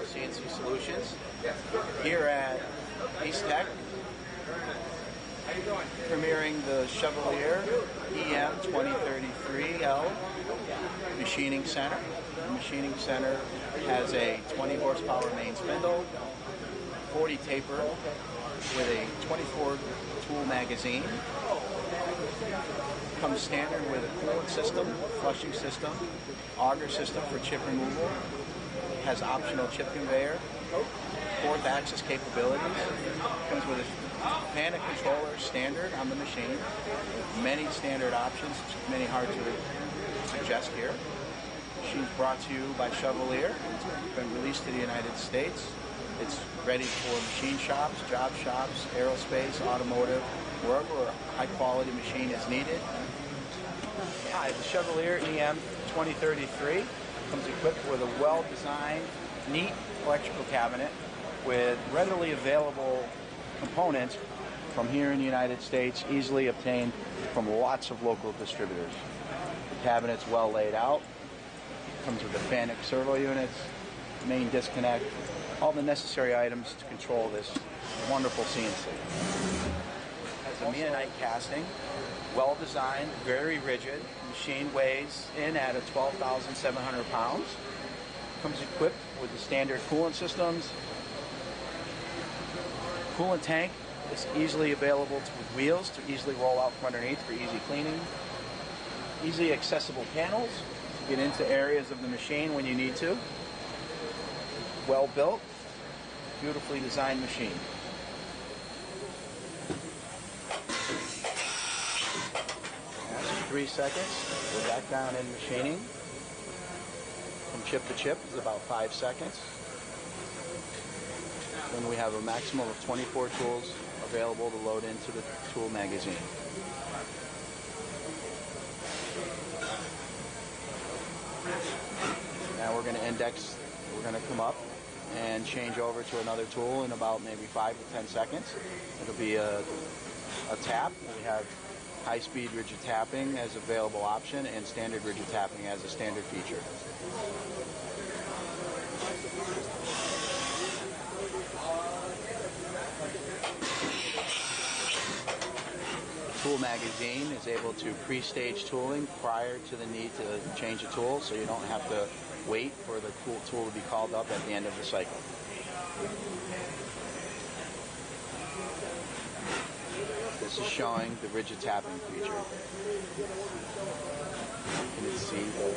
CNC Solutions here at East Tech, premiering the Chevalier EM2030L Machining Center. The Machining Center has a 20 horsepower main spindle, 40 taper with a 24 tool magazine. Comes standard with a coolant system, flushing system, auger system for chip removal. Has optional chip conveyor, fourth axis capabilities. Comes with a panic controller standard on the machine. Many standard options, many hard to suggest here. Machine's brought to you by Chevalier. It's been released to the United States. It's ready for machine shops, job shops, aerospace, automotive, wherever a high-quality machine is needed. Hi, the Chevalier EM2033 comes equipped with a well-designed, neat electrical cabinet with readily available components from here in the United States, easily obtained from lots of local distributors. The cabinet's well laid out. Comes with the FANUC servo units, main disconnect, all the necessary items to control this wonderful CNC. Has a meonite casting, well designed, very rigid. The machine weighs in at 12,700 pounds. Comes equipped with the standard coolant systems. Coolant tank is easily available with wheels to easily roll out from underneath for easy cleaning. Easily accessible panels to get into areas of the machine when you need to. Well built, beautifully designed machine. That's 3 seconds. We're back down in machining. From chip to chip is about 5 seconds. Then we have a maximum of 24 tools available to load into the tool magazine. Now we're going to index, we're going to come up and change over to another tool in about maybe 5 to 10 seconds. It'll be a tap. We have high-speed rigid tapping as available option and standard rigid tapping as a standard feature. Tool magazine is able to pre-stage tooling prior to the need to change a tool, so you don't have to wait for the tool to be called up at the end of the cycle. This is showing the rigid tapping feature. You can see the